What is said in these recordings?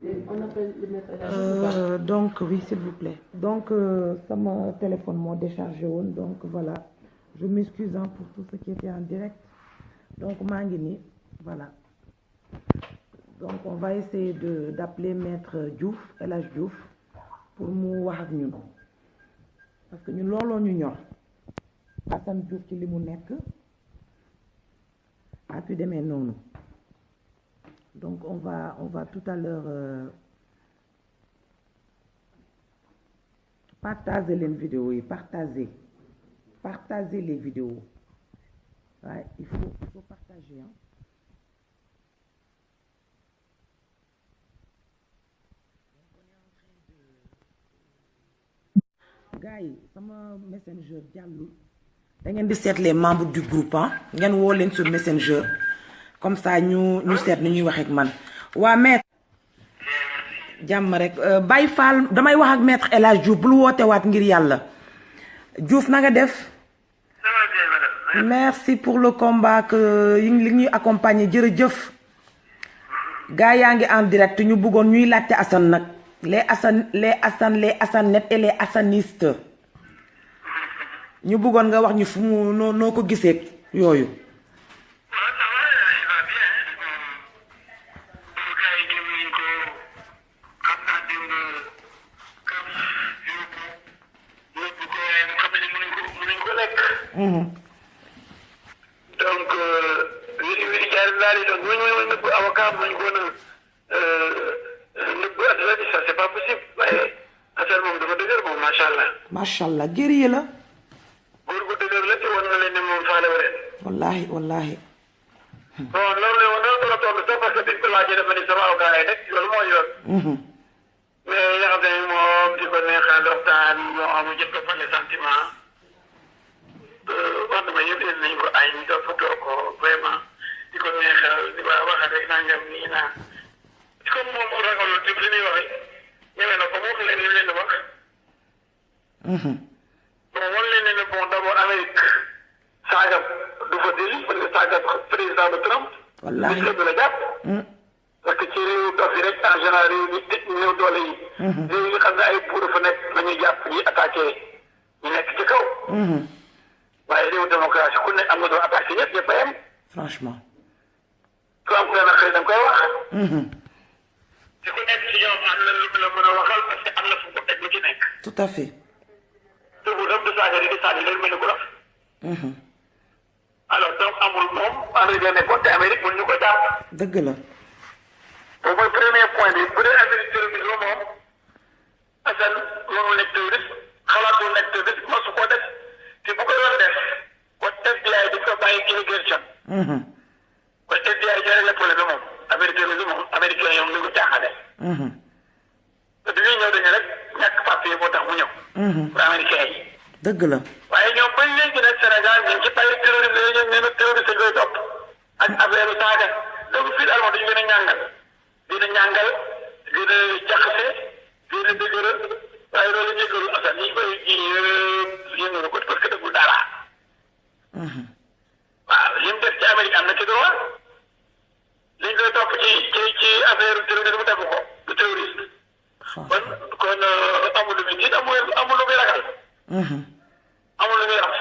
On appelle le maître El Hadji donc oui s'il vous plaît donc sama téléphone moo déchargé woon donc voilà je m'excuse pour tout ce qui était en direct donc maa ngi nii voilà donc on va essayer d'appeler maître Diouf El Hadji Diouf pour mu wax ak ñun parce que ñun looloo ñu ñor Assane Diouf ci li mu nekk a pu demee noonu donc on va tout à l'heure partager les vidéos yi partager les vidéos ouais, il faut partager hein. Gars yi sama messenger jàllul da ngeen di seet les membres du groupe ah ngeen woo leen sur messenger comme ça ñu seet ni ñuy wax ak man waa maître jàmm rek Baye Fall damay wax ak maître El Hadji Diouf bul woote waat ngir yàlla Diouf na nga def merci pour le combat que li ñuy accompagner jërëjëf gars yaa ngi en direct ñu bëggoon ñuy laajte Assane nag les Assanettes et les assanistes ñu bëggoon nga wax ñu fu mu noo ko gisee yooyu donc wiri jaar laali donc ñu nëbb avocat bu ñu ko nëbb adresse ça c'est pas possible waaye affaire moom dafa dëgër moom macha allah guerrier la góor gu dëgër la te war na leen ne moom faale leen wallahi bon loolu la woon loolu la toll sax parce que biñ ko laajee dafa ni sama avocat lay nekk loolu mooy yoon mais nga xam ne moom di ko neexal waxtaan moo amu jëpp ko les sentiments wax dama yëpp nañ ko ay ñu toppatoo ko vraiment di ko neexal di ko wax rek nangam nii naa comme moom ragalul ci li muy waxee ñëwee na ko mu wax leen li leen wax bon wan leen ne bon d'abord Amérique saagam du fa deli parce que saagam président de Trump wallahi du la jàpp parce que ci réew dof yi rek en général réew ñi néew doole yi réew yi xam ne ay buur fa nekk dañuy jàpp ñi attaqué ñu nekk ci kaw waaye réew démocratie ku ne am nga doon attaqué ñëpp a yem franchement Trump la nag xëy da nga koy wax te ku nekk ci ñoom am na lu mu la mën a waxal parce que am na fu ko teg lu ci nekk tout à fait te bu dem di saaga di saaga leen mel ni ku raf alors donc amul moom Amérique la nekkoon te Amérique mun ñu ko jàpp dëgg la boobu mooy premier point bi bu dee affaire terrorisme moom Assane mënul nekk terroriste xalaatul nekk terroriste masu koo def te bu ko doon def kon FBI di ko bàyyi immigration kon FBI ñoo rek la problème moom affaire terrorisme moom américain ñoom ñu ko caaxaane te bi ñuy ñëw dañu rek ñàkk papier moo tax mu ñëw pour américain yi dëgg la waaye ñoom bañ léegi nag Sénégal ñu ngi ci bàyyi terrorisme yi ñoom nee na terroriste koy topp ak affaire saaga donc fii daal moom dañu gën a ñàngal gën a jaxase gën a dëgëral waaye loolu yëgalu Assane ñi koy ji yëngalu ko parce que dëggul dara waaw li mu def ci Amérique am na ci droit liñ koy topp ci affaire terrorisme defu ko du terroriste kon amul lu muy tiit amul lu muy ragal amul lu muy am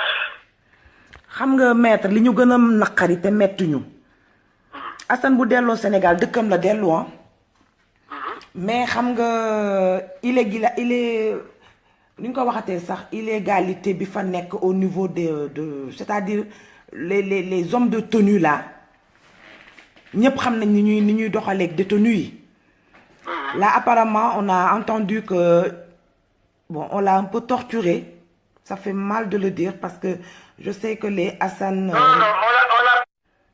xam nga maître li ñu gën a naqari te mettuñu Assane bu delloo Sénégal dëkkam la dellu mais xam nga il est ni ñu ko waxatee sax illégalité bi fa nekk au niveau de c'est-à-dire les hommes de tenue là ñëpp xam nañ ni ñuy doxaleeg détenus yi là apparemment on a entendu que bon on l'a un peu torturé ça fait mal de le dire parce que je sais que les Assane non on a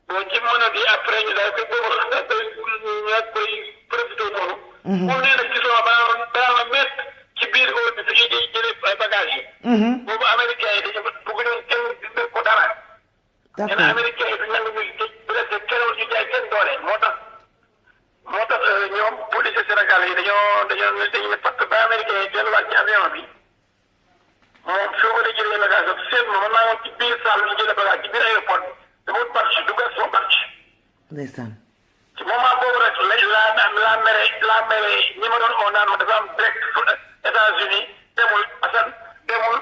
bon ci mën a bi après ñu daal ko koy profité noonu moom nee na ci sama daa la mettre ci biir óol bi fi ñuy jëlee ay bagages yi boobu américain yi dañu bëgg ñoon kenn di ko dara nee na américain yi du nangu muy blessé kenn ñu jaay kenn doole moo tax ñoom police Sénégal yi dañu ne fatt ba américain yi delluwaat ci avion bi moom soo ko dee jëlee bagage am seen mën naa woon ci biir salle ñu jëlee bagage ci biir aéroport bi dama wut marché dugal son marché ndeysaan ci moment boobu rek laa mere ñi ma doon oo naan ma dafa am direct États-Unis demul Assane demul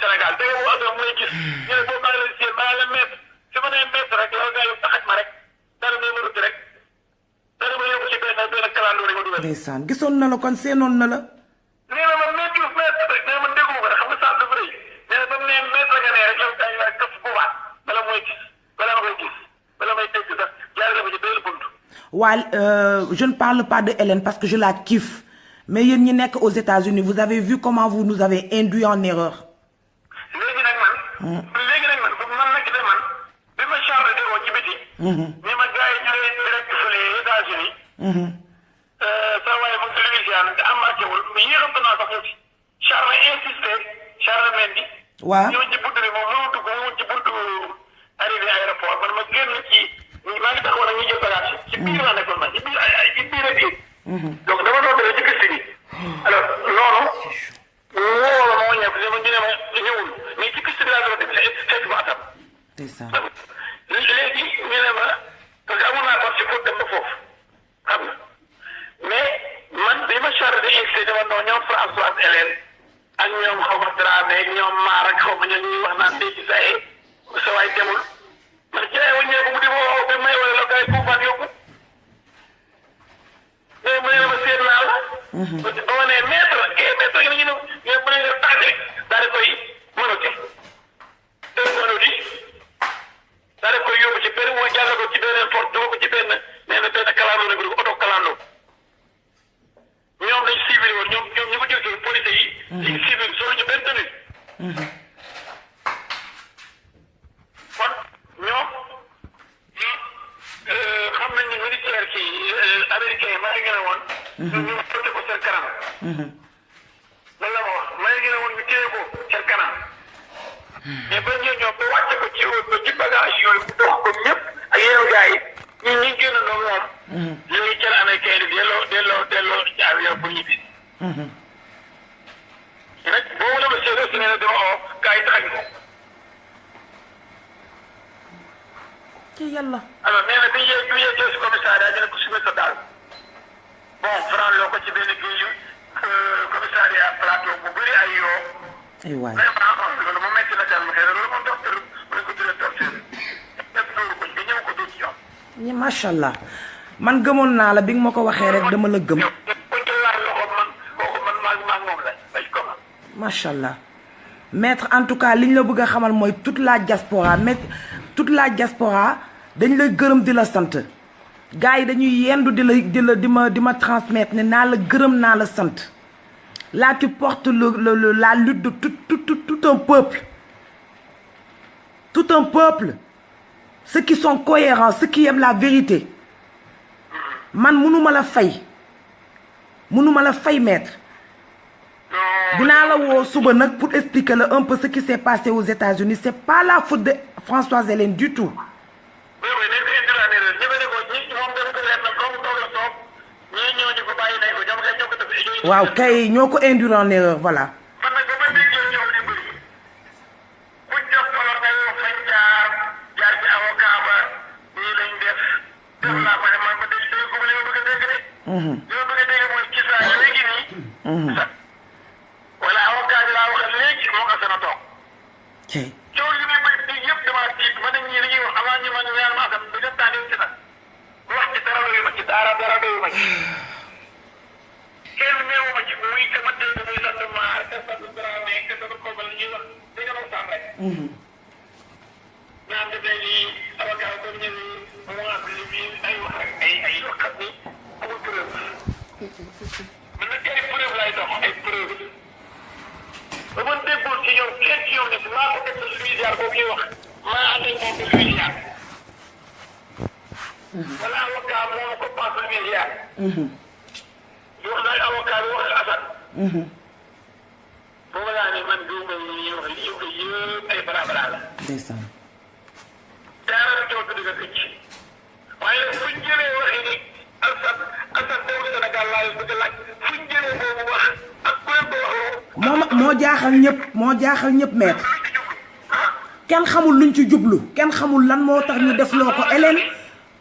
Sénégal dégg nga Assane muy gis ñu ne boobu maa ngi leen si maa ngi leen mettre su ma nee mettre rek loolu nga yóbbu taxaj ma rek dara may ma rutti rek dara ma yóbbu ci benn kalandoo rek ma dugal. ndeysaan gisoon na la kon seenoon na la. nee na ma mettre rek nee na ma déggu ma ko rek xam nga saa dafa rëy nee na ba mu nee mettre nga nee rek yow dañu la këf bu baax bala mooy gis bala ma koy gis bala may dégg sax jaarale ma ci benn bunt. Je ne parle pas de Hélène parce que je la kiffe mais yéen ñi nekk aux États-Unis vous avez vu comment vous nous avez induit en erreur. léegi nag man nag de man bi ma Charles de woo ci biti. ni ma gars yi ñu leen direct fële États-Unis. sa waaye mu ngi Louisiane te embarqué wul mais yéexam naa sax ñu ci Charles insisté Charles Mendy. waaw ñëw ci buntu bi moom mënul dugg mu ci buntu arrivé aéroport man ma génn ci. maa ngi taxawoon ak ñi jël bagage ci biir laa nekkoon man ci biir ci biir a biir donc dama doon dara ci piste bi alors loolu woo la moo ñëw ñu ne ma ñëwul mais ci piste bi laa doon dem fekk ba atam léegi ñu ne ma parce que amoon naa parti pour dem ba foofu xam nga mais man bi ma chargé de insisté dama non ñoom Françoise Hélène ak ñoom xaw ma Dramé ak ñoom Maar ak xaw ma ñoom ñuy wax naan dégg sa waay demul man jaay woon ñëw ba mu di ma woo ba may wala la gars yi puufaat yóbbu mais mu ne ma seet naa la. ba ma nee maître la kii maître gi nañu ne mu ne nga tànge daal di koy mënati. daal di koy yóbbu ci benn mooy jàll ko ci beneen porte dugg ko ci benn nee na benn kalandoo la ko oto kalandoo ñoom dañ civil woon ñoom ñu ko jël si police yi. ñu civil solo ñu benn tenue. kon ñoom xam nañ ni militaire kii américain maa ngi gën a woon. ñu sotti ko seen kanam. loolu la ma wax maa ngi gën a woon ñu téye ko seen kanam. mais ba ñoom ba wàcce ko ci bagage yooyu mu dox ko ñëpp ak yeneen gars yi ñun ñu génn noonu moom. léegi jël américain yi delloo ci avion pour ñibbi. nag boobu la ma séeréer si ne la dama oo gars yi taxañ ko. ci yàlla. alors nee na bi ñu yee si commissariat ñu ne ko subir sa daal bon Franc loo ko ci benn kii commissariat plateau bu bëri ay yoo. ay waay vraiment loolu moom métti na daal ma xëy na loolu moom docteur mu ne ko tuddee docteur ñëpp dóoru ko ba ñëw ko dóor ci yoon. macha allah man gëmoon naa la bi nga ma ko waxee rek dama la gëm. macha allah maître en tout cas liñ la bëgg a xamal mooy toute la diaspora dañ lay gërëm di la sant gars yi dañuy yendu di ma transmettre ne naa la gërëm naa la sant là tu portes la lutte de tout un peuple ceux qui sont cohérents ceux qui aiment la vérité man mënuma la fay maître dinaa la woo suba nag pour expliquer la un peu ce qui s'est passé aux États-Unis c'est pas la faute de Françoise Hélène du tout. waaw kay ñoo ko induire en erreur voilà. wala avocat bi laa waxal léegi moo ko seen a toog. coow li muy bëri yëpp damaa tiit ma ne ñii li ñuy wax avant ñu ma ñu ñaan ma asam du dem taa si nag wax ci dara doyu ma ci dara doyu ma ci. kenn néew ma ci muy sama dégg muy sant maar te sant Dramé te sant Kobal li ñuy wax dégg nga sam rek. naan dafay lii avocat comme ñëw mu wax li muy ay wax rek ay yoo xam ni amul preuve. man nag ay preuve lay dox ay preuve. ba ma déggoo ci ñoom kenn ci ñoom ne maa ko def Louisiane boobu ñuy wax maa ànd ak moom Louisiane. wala avocat moo ko passe Louisiane. di wax nag avocat bi wax Assane. boobu laa ne man gëw ma li ñuy wax li yëpp ay barabara la. ndeysaan. daanaka coow bi dëgg këcc. waaye nag fuñ jëlee waxi ni Assane boobu Sénégal laa leen bëgg a laaj fuñ jëlee boobu wax ak ku leen ko waxoo. moo jaaxal ñëpp maître kenn xamul luñ ci jublu kenn xamul lan moo tax ñu def loo ko Hélène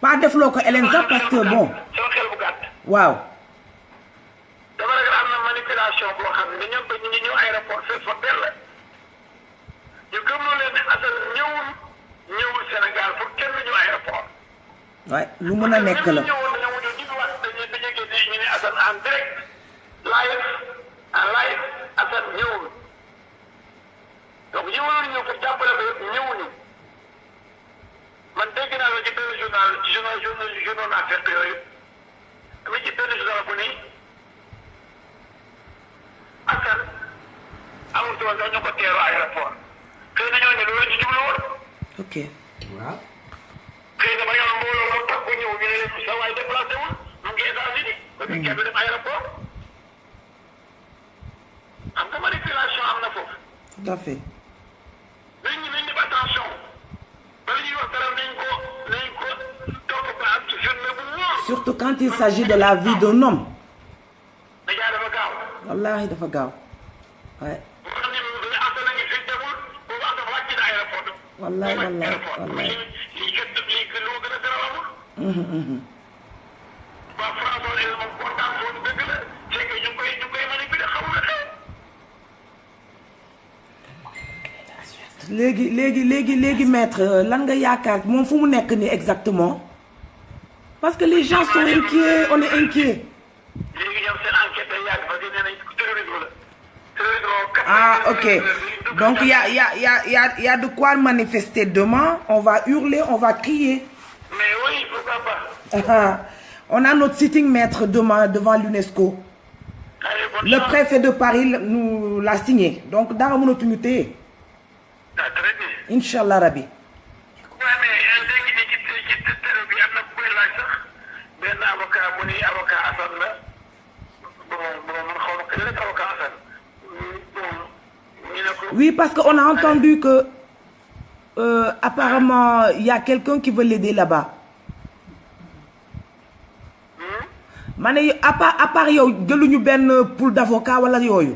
pas defloo ko Hélène sax parce que bon. sama xel bu gàtt. waaw. dama ragal am na manipulation boo xam ne ñoom ba ñu ngi ñëw aéroport fees fa dell ñu gëmloo leen ne Assane ñëwul Sénégal pour kenn ñëw aéroport. waay lu mën a nekk la. ñëwoon dañoo mujj ñu wax dañuy génne ñu ne Assane en direct live en live Assane ñëwul donc ñi waroon ñëw pour jàppale ko yëpp ñëwuñu man dégg naa la ci benn journal naa fekk yooyu dama ci benn journal bu nii Assane amul tool sax ñu ko teeru aéroport xëy na ñooñu loolu ci jublu woon. ok. waaw. xëy na ba yow mbooloo moo tax ko ñëw ñu ne leen sa waay déplacé wul mu ngi États-Unis ba ñu kenn dem aéroport am nga manipulation am na foofu. tout à fait. nañ def attention bala ñuy wax dara nañ ko topp ba am ci journée bu wóor. surtout quand il s'agit de la vie d'un homme. dèjà dafa gaaw. wallaahi dafa gaaw. waaye. bu xam ne dañu am na ngi fi demul boobu am na wàcc na aéroport. wallaahi wallaahi. lii gën loo gën a gën a amul. waa France wala moom kontaan foofu dëgg la c'est que ñu ngi koy manipuler xamul la xew. léegi maître lan nga yaakaar moom fu mu nekk nii exactement parce que les gens sont inquiets on est inquiets. léegi ñoom seen enquête day yàgg parce que nee nañ terrorisme la. Ah, ok. Donc, il y a de quoi manifester demain. On va hurler, on va crier. Mais oui, pourquoi pas. On a notre sitting maître demain devant l'UNESCO. Le préfet de Paris nous l'a signé. Donc, dans mon autorité. Inch'Allah Rabbi. Oui, parce qu'on a entendu que apparemment il y a quelqu'un qui veut l'aider là-bas. Mané à part yow jëluñu ben pool d'avocat wala yoyu.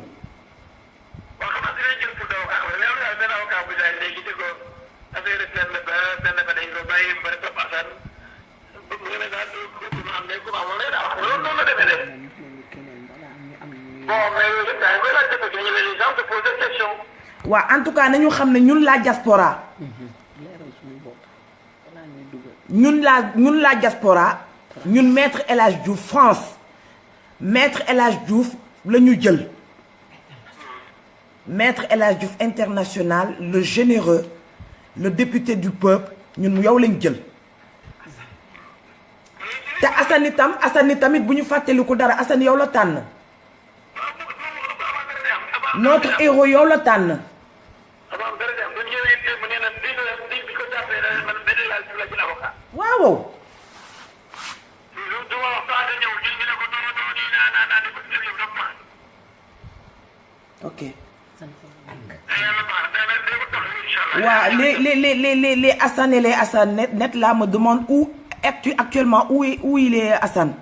Ouais, en tout cas nañu xamné ñun la diaspora. Ñun la diaspora, ñun maître El Hadj Diouf France. Maître El Hadj Diouf lañu jël. Maître El Hadj Diouf international, le généreux, le député du peuple, ñun yow lañ jël. Té Assane tamit buñu fatéli ko dara Assane yow la tan. Notre héros yow la tan. Wow. Ok. Ouais, les Hassan et les Hassan net là me demandent où actuellement où il est Hassan.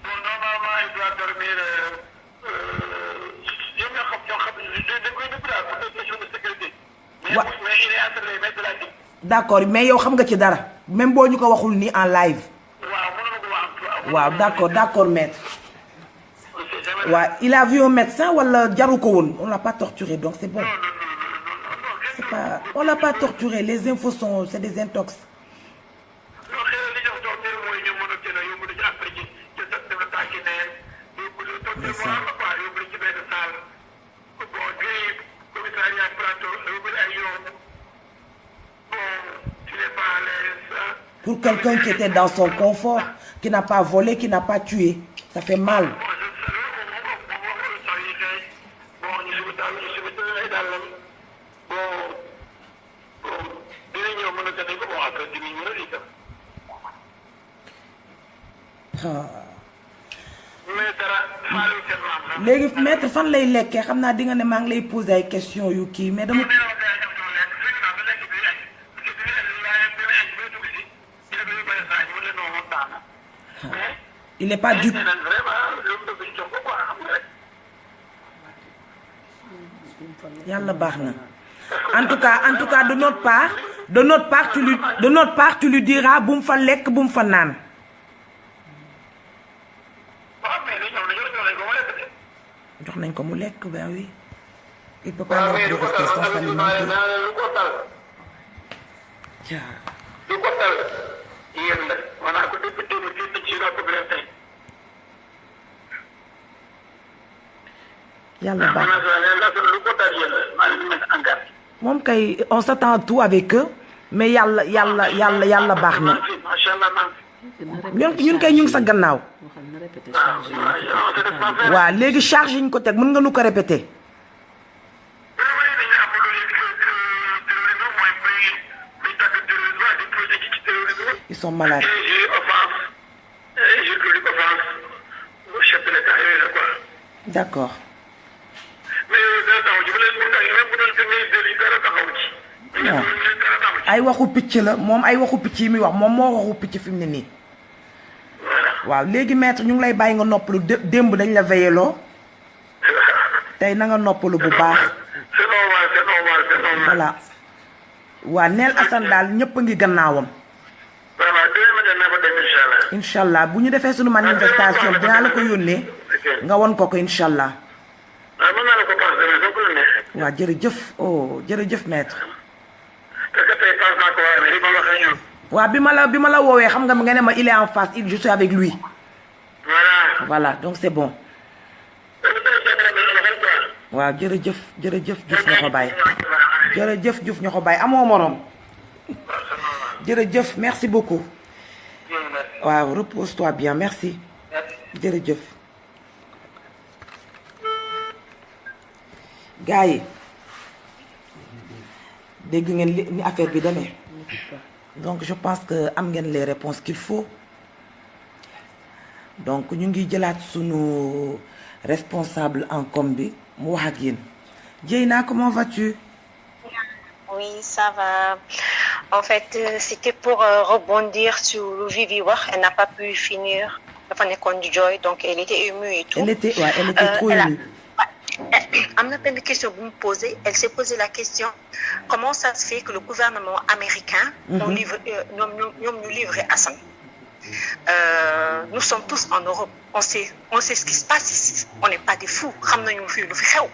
Il doit dormir. Mais il est entre les mains de la vie. D'accord, mais yow xam nga ci dara même boo ñu ko waxul ni en live. Waaw, d'accord maître. Ouais, il a vu un médecin wala jaru ko woon, on l'a pas torturé donc c'est bon. C'est pas, on l'a pas torturé, les infos sont c'est des intox. Pour quelqu'un qui était dans son confort, qui n'a pas volé, qui n'a pas tué, ça fait mal. léegi maître fan lay lekkee xam naa di nga ne maa ngi lay poser ay questions yu kii mais dama. Il n'est pas dupe. Yàlla baax na en tout cas de notre part de notre part tu lui diras bu mu fa lekk bu mu fa naan. waaw mais li ñoom dañoo ko mu lekk de. jox nañ ko mu lekk ben oui. il peut pas avoir de restauration alimentaire. lu ko tal. lu ko tal yéen la maanaam ko député bi fii ci la problème tey. yàlla baax lu ko tal yéen la maa ngi leen di engagé. moom kay on s'attend tout avec eux mais yàlla baax na. macha allah. ñun kay ñu ngi sa gannaaw. waaw léegi charge yi ñu ko teg mën nga nu ko répéter. ils sont malades. D'accord. non ay waxu picc la moom ay waxu picc yi muy wax moom moo waxu picc fi mu ne nii. waaw léegi maître ñu ngi lay bàyyi nga noppalu démb dañ la veilleloo tey na nga noppalu bu baax. c'est normal c'est normal c'est normal. voilà waa neel Assane daal ñëpp a ngi gannaawam. incha allah bu ñu defee suñu manifestation dinaa la ko yónnee nga won ko incha allah. waaw jërëjëf oh jërëjëf maître. waaw bi ma la woowee xam nga ne ma il est en face je suis avec lui. voilà donc c'est bon. waaw jërëjëf Diouf ñoo ko bàyyi. jërëjëf Diouf ñoo ko bàyyi amoo morom. jërëjëf merci beaucoup. waaw repose-toi bien merci. jërëjëf. gars yi dégg ngeen ni affaire bi demee. donc je pense que am ngeen les réponses qu'il faut. donc ñu ngi jëlaat sunu responsable en com bi mu wax ak yéen. Dieyna comment vas-tu? Oui, ça va. En fait, c'était pour rebondir sur lu Vivi wax. Elle n'a pas pu finir. Dafa nekkoon di jooy donc elle était émue et tout. Elle était trop émue. am na benn question bu mu posé. Elle s'est posé la question comment ça se fait que le gouvernement américain. ñoom ñu livré Assane. Nous sommes tous en Europe. On sait ce qui se passe ici. On n'est pas des fous. xam nañu fii lu fi xew.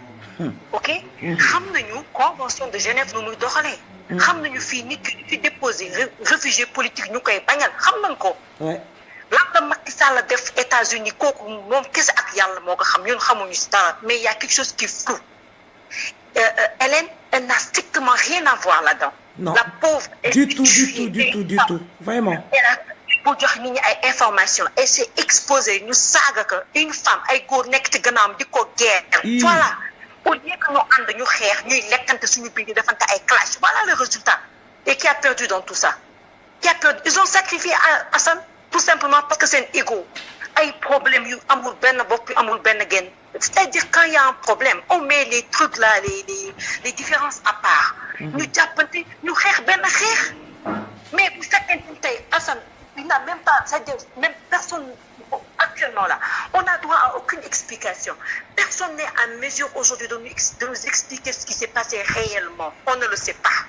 ok xam nañu convention de Genève nu muy doxalee. xam nañu fii nit ki fi déposé réfugié politique ñu koy bañal xam nañ ko. lan la Macky Sall def États-Unis kooku moom kese ak yàlla moo ko xam ñun xamuñu si dara mais il y a quelque chose qui est flou. Hélène, elle n'a strictement rien à voir là-dedans. Non. La pauvre. Du tout vraiment. pour jox nit ñi ay information et c'est exposé ñu saaga que une femme ay góor nekk ci gannaawam di ko guerre. voilà au lieu que ñu ànd ñu xeex ñuy lekkante suñu biir di defante ay clash voilà le résultat. Et qui a perdu dans tout ça? Qui a perdu? Ils ont sacrifié Assane tout simplement parce que c'est un ego. Ay problème yu amul benn bopp yu amul benn genn. C'est-à-dire quand il y a un problème on met les trucs là les différences à part. ñu jàppante ñu xeex benn xeex. mais bu fekkee ne tey Assane il n'a même pas, c'est-à-dire même personne actuellement là, on n'a droit à aucune explication. Personne n'est à mesure aujourd'hui de nous expliquer ce qui s'est passé réellement. On ne le sait pas.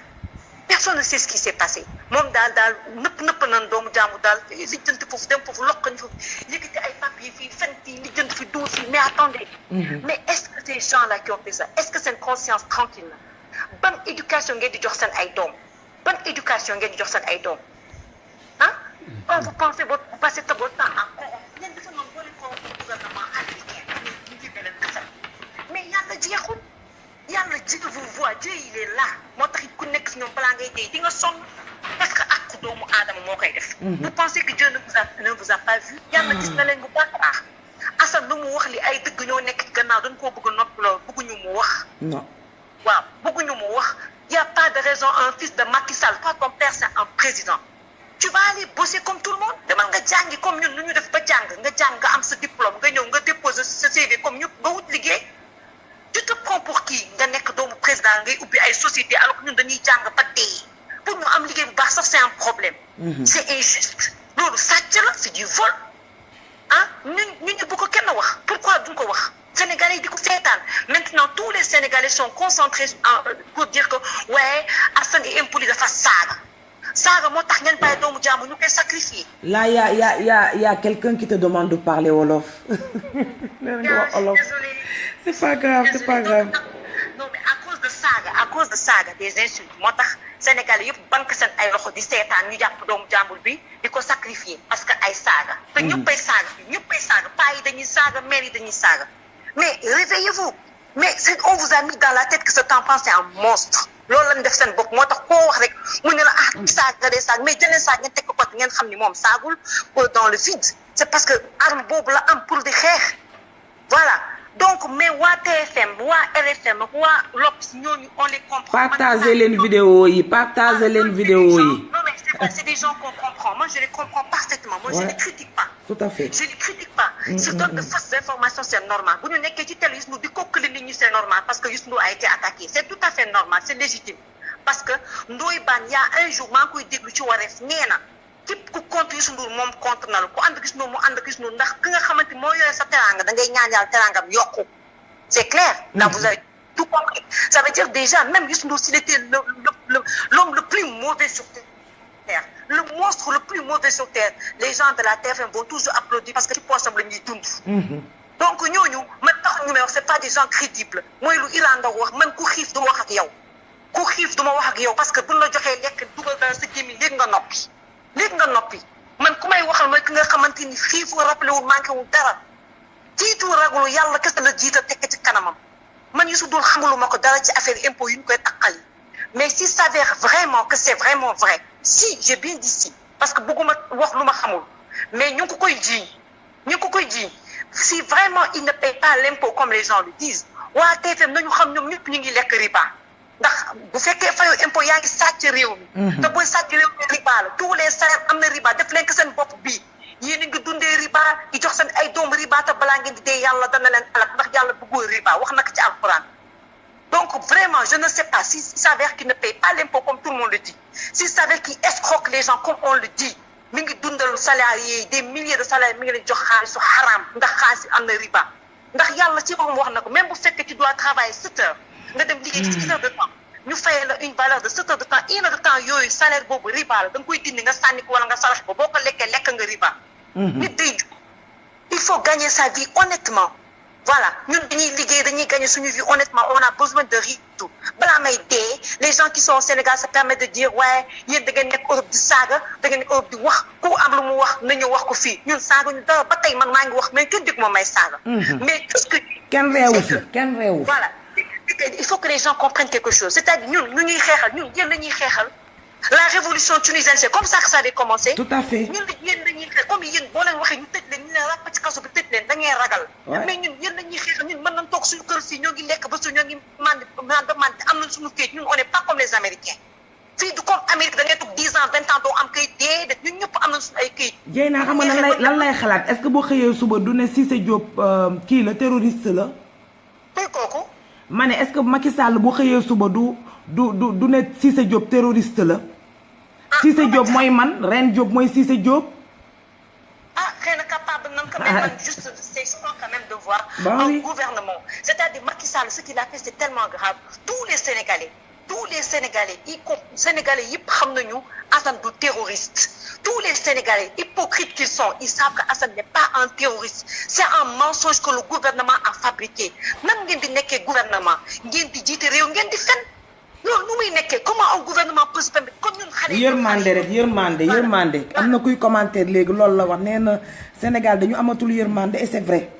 Personne ne sait ce qui s'est passé. Moom daal nëpp nan doomu jaamu daal lijjanti foofu dem foofu lokkañ foofu yëkkati ay papiers fii fen fii lijjanti fi dóor fii mais attendez. Mais est-ce que ces gens-là qui ont fait ça, est-ce que c'est une conscience tranquille la ban éducation ngeen di jox seen ay doom ban éducation ngeen di jox seen ay doom ah. Quand vous pensez vous passez votre temps à ngeen defa noonu boole ko gouvernement américain ñu jëmee leen Assane mais yàlla jeexul yàlla Dieu vous voit Dieu il est là moo tax ku nekk si ñoom balaa ngay dee di nga sonn parce que ak doomu aadama moo koy def. Vous pensez que Dieu ne vous a pas vu. yàlla gis na leen bu baax a baax Assane lu mu wax li ay dëgg ñoo nekk ci gannaaw dañ koo bëgg a noppaloo bëgguñu mu wax. non waaw bëgguñu mu wax y a pas de raison un fils de Macky Sall toi ton père c'est un président. Tu vas aller bosser comme tout le monde demal nga jàngi comme ñun nu ñu def ba jàng nga am sa diplôme nga ñëw nga déposer sa CV comme ñëpp nga wut liggéey. Tu te prends pour qui nga nekk doomu président ngay ubbi ay société alors que ñun dañuy jàng ba dee pour ñu am liggéey bu baax sax c'est un problème. C'est injuste loolu sàcc la c'est du vol ah ñu bu ko kenn wax pourquoi duñ ko wax Sénégalais yi di ko seetaan maintenant tous les Sénégalais sont concentrés pour dire que ouais Assane impoli dafa saaga moo tax ngeen bàyyi doomu jàmm ñu koy sacrifier. Là y a quelqu'un qui te demande de parler wolof. Désolé. C'est pas grave, c'est pas grave. Non mais à cause de saaga des insultes moo tax Sénégalais yëpp banque seen ay loxo di seetaan ñu jàpp doomu jàmbur bi di ko sacrifier parce que ay saaga. te ñëppay saaga paa yi dañuy saaga mère yi dañuy saaga mais réveillez-vous mais on vous a mis dans la tête que cet enfant c'est un monstre. loolu lañ def seen bopp moo tax koo wax rek mu ne la saaga day saag mais jëlee saag ngeen teg ko côté ngeen xam ni moom saagul dans le vide c'est parce que arme boobu la am pour di xeex voilà donc mais waa TFM waa RFM waa LOPS ñooñu on les comprend. partagez leen vidéo yi non mais c'est des gens qu'on comprend moi je les comprends parfaitement moi je les critique pas. tout à fait je les critique pas. se donne de fausses informations c'est normal bu ñu nekkee ci télé Youssou Ndour di kokkali nit ñi c'est normal parce que Youssou Ndour a été attaqué c'est tout à fait normal c'est légitime parce que Ndoye Bane y a un jour maa ngi koy déglu ci Wareef nee na képp ku contre Youssou Ndour moom contre na la ku ànd ak Youssou Ndour mu ànd ak Youssou Ndour ndax ki nga xamante moo yore sa teranga da ngay ñaan yàlla terangam yokku c'est clair. là vous avez tout compris ça veut dire déjà même Youssou Ndour s'il était l'homme le plus mauvais sur terre le monstre le plus mauvais sur terre les gens de la TFM vont toujours applaudir parce que ci poosam la ñuy dund. donc ñooñu man tax ñu may wax c'est pas des gens crédibles mooy lu Iran Ndao wax man ku xiif du ma wax ak yow ku xiif du ma wax ak yow parce que buñ la joxee lekk dugal dara sa gémmiñ léegi nga noppi man ku may waxal mooy ki nga xamante ni xiifu rappelé wul manqué wul dara jiitu ragulu yàlla kese la jiita tekk ci kanamam man Youssou Ndour xamuluma ko dara ci affaire impôt yu ñu koy takkali mais s'il s'avère vraiment que c'est vraiment vrai si j'ai bien dit si parce que bëgguma wax lu ma xamul mais ñu ngi ko koy jiiñ si vraiment il ne paye pas l'impôt comme les gens le disent waa TFM nañu xam ñoom ñëpp ñu ngi lekk riba ndax bu fekkee fayu impôt yaa ngi sàcc réew mi te booy sàcc réew mi riba la tous les salaires am na riba def leen ko seen bopp bii yéen a ngi dundee riba di jox seen ay doomu riba te balaa ngeen di dee yàlla dana leen alak ndax yàlla bëggul riba wax na ko ci alxuraan donc vraiment je ne sais pas s'il s'avère qu'il ne paye pas l'impôt comme tout le monde le dit s'il s'avère qu'il escroque les gens comme on le dit mi ngi dundal salariés yi des milliers de salariés mi ngi leen jox xaalisu xaraam ndax xaalis am na riba ndax yàlla ci boppam wax na ko même bu fekkee tu dois travailler 7 heures nga dem liggéey 6 heures de temps ñu fayee la une valeur de 7 heures de temps 1 heure de temps yooyu salaire boobu riba la da nga koy dindi nga sànni ko wala nga sarax ko boo ko lekkee lekk nga riba. nit day il faut gagner sa vie honnêtement voilà ñun dañuy liggéey dañuy gagner suñu vie honnêtement on a besoin de ritu balaa may dee les gens qui sont au Sénégal se permettent de dire waaye yéen da ngeen nekk Europe di saaga da ngeen nekk Europe di wax ku am lu mu wax nañu wax ko fii ñun saaga ñu dara ba tey man maa ngi wax mais kenn dégg moom may saaga. mais tout ce que. kenn réewu voilà il faut que les gens comprennent quelque chose c'est-à-dire ñun ñu ñuy xeexal ñun yéen la ñuy xeexal la révolution tunisienne c'est comme ça que ça a commencé. tout à fait ñun yéen la ñuy xeex comme yéen boo leen waxee ñu tëj leen ñu ne ràpp ci kaso bi tëj leen da ngeen ragal. mais ñun yéen la ñuy xeexal ñun mën nañ toog suñu kër fii ñoo ngi lekk ba suñu ñoo ngi mandi am nañ suñu kayit ñun on n'est pas comme les Américains fii du comme Amérique da ngay toog 10 ans 20 ans doo am kayit déedéet ñun ñëpp am nañ suñu ay kayit. Dieyna xam nga lan lay xalaat est-ce que boo xëyee suba du ne Cissé Diop kii la terroriste la. tey kooku. ma ne est-ce que Macky Sall bu xëyee suba du ne Cissé Diop terroriste la. Cissé Diop mooy man Reine Diop mooy Cissé Diop. xëy na capable nañ ko mais man juste c'est sûr quand même de voir un gouvernement c'est-à-dire Macky Sall ce qu'il a fait c'est tellement grave tous les Sénégalais Sénégalais yëpp xam nañu Assane du terroriste tous les Sénégalais hypocrites qu'ils sont ils savent que Assane n'est pas un terroriste c'est un mensonge que le gouvernement a fabriqué nan ngeen di nekkee gouvernement ngeen di jiite réew ngeen di fen loolu nu muy nekkee comment un gouvernement peut se permettre comme ñun xale yërmande am na kuy commentaire léegi loolu la wax nee na Sénégal dañu amatul yërmande et c'est vrai.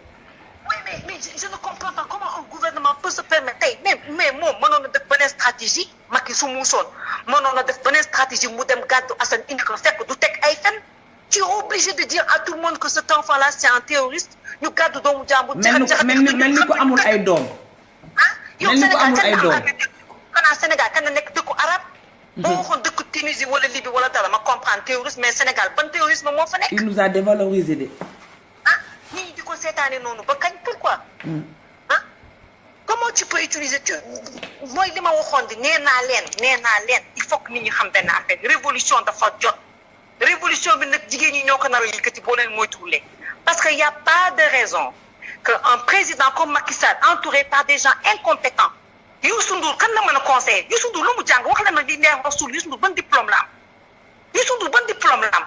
oui mais je ne comprends pas comment un gouvernement peut se permettre tey mais moom mënoon na def beneen stratégie Macky su muusoon mënoon na def beneen stratégie mu dem gàddu Assane indi ko fekk du teg ay fen tu es obligé de dire à tout le monde que cet enfant là c'est un terroriste ñu gàddu doomu jàmbur. mel ni ko amul ay doom. yow Sénégal kan la nekk dëkku arabe. boo waxoon dëkku Tunisie wala Libye wala dara ma comprendre terrorisme mais Sénégal ban terrorisme moo fa nekk. il nous a dévalorisé de. ñi di ko seetaane noonu ba kañ pourquoi. comment tu peux utiliser mooy li ma waxoon di nee naa leen il faut que nit ñi xam benn affaire révolution dafa jot révolution bi nag jigéen ñi ñoo ko nar a yëkkati boo leen moytuwulee parce que y a pas de raison qu'un président comme Macky Sall entouré par des gens incompétents Youssou Ndour kan la mën a conseiller Youssou Ndour lu mu jàng wax la na li neex wax suul Youssou Ndour ban diplôme la am Youssou Ndour ban diplôme la am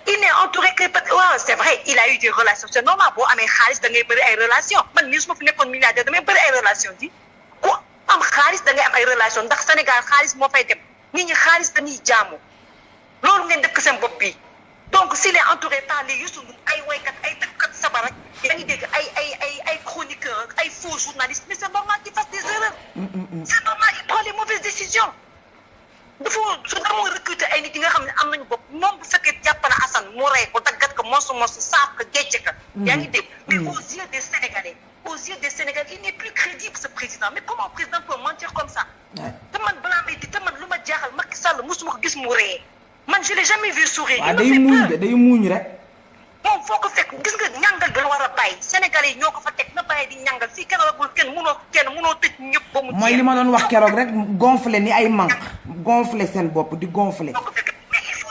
il n'est entouré que waaw c'est vrai il a eu des relations c'est normal boo amee xaalis da ngay bëri ay relations man mii su ma fi nekkoon milliardaire damay bëri ay relations ji ku am xaalis da ngay am ay relations ndax Sénégal xaalis moo fay dem nit ñi xaalis dañuy jaamu loolu ngeen def ko seen bopp bi donc s'il est entouré par les Youssou Ndour ay woykat ay tëggkat sabar ak yaa ngi dégg ay chroniqueurs ay faux journalistes mais c'est normal qu'il fasse des erreurs. C'est normal il prend les mauvaises décisions. dafa su demoo recruter ay nit yi nga xam ne am nañu bopp moom bu fekkee jàpp na Assane mu rey ko daggat ko mosu saaf ko géej ka. yaa ngi dégg mais aux yeux des Sénégalais il n'est plus crédible ce président mais comment un président peut mentir comme ça. te man balaa may di te man lu ma jaaxal Macky Sall mosuma ko gis mu rey man je l'ai jamais vu sourire. waaw day muuñ rek. moom foo ko fekk gis nga ñàngal bi la war a bàyyi Sénégalais yi ñoo ko fa teg na bàyyi di ñàngal fii kenn ragul kenn mënoo tëj ñëpp ba mu jeex. mooy li ma doon wax keroog rek gonflé ni ay manque gonflé seen bopp di gonflé. mais il faut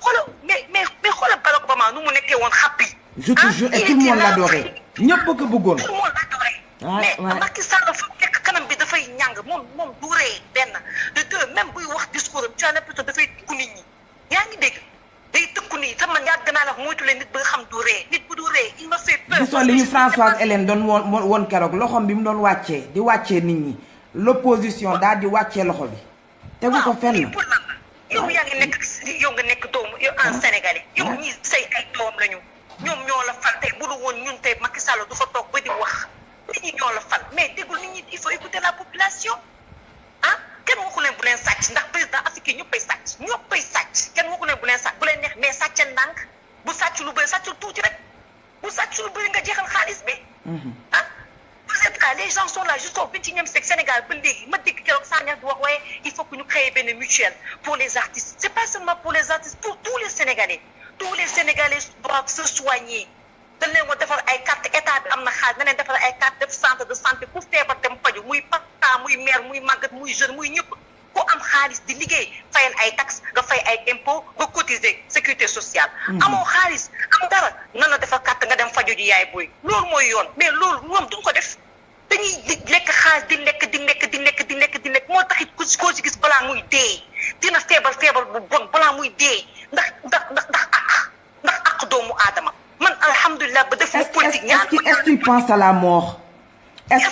xoolal mais xoolal Barack Obama nu mu nekkee woon xappi. je te jure et tout le monde l'adorait ñëpp ko bëggoon. tout le monde l'adorait. mais Macky Sall dafa fekk kanam bi dafay ñàng moom du ree benn de deux même buy wax discours am tu as l'impression dafay tëkku nit ñi yaa ngi dégg. day tëkku nii te man yàgg naa la moytu leen nit ba nga xam du ree nit bu du ree il me fait peur. gisoo li ñu Françoise Hélène doon woon keroog loxoom bi mu doon wàccee di wàccee nit ñi l'opposition daal di wàccee loxo bi. tegu ko fenn. yow yaa ngi nekk yow nga nekk doomu yow en Sénégalais. yow ñii say ay doom lañu. ñoom ñoo la fal tey bu dul woon ñun tey Macky Sall du fa toog ba di wax nit ñi ñoo la fal mais déggul nit ñi il faut écouter la population ah. kenn waxu leen bu leen sàcc ndax président africain ñëppay sàcc kenn waxu leen bu leen sàcc bu leen neex mais sàccal ndànk bu sàcc lu bëri sàccal tuuti rek bu sàcc lu bëri nga jeexal xaalis bi. ah vous êtes là les gens sont là jusqu'au 21e siècle Sénégal ba léegi ma dégg keroog Sagna di wax waaye il faut que ñu créer benn mutuelle pour les artistes c'est pas seulement pour les artistes pour tous les Sénégalais doivent se soigner. dañ leen war defar ay carte état bi am na xaalis na leen defar ay carte def centre de santé ku feebar dem faju muy papa muy mère muy màggat muy jeune muy ñëpp ku am xaalis di liggéey fayal ay taxes nga fay ay impôts nga cotiser sécurité sociale. amoo xaalis am dara nan la defar carte nga dem faju ji yaay booy loolu mooy yoon mais loolu ñoom duñ ko def dañuy lekk xaalis di lekk moo taxit koo ci gis balaa muy dee dina feebar bu bon balaa muy dee ndax ak doomu aadama. man alhamdulilah ba def politique ñaan est-ce qu'ils pensent à la mort est-ce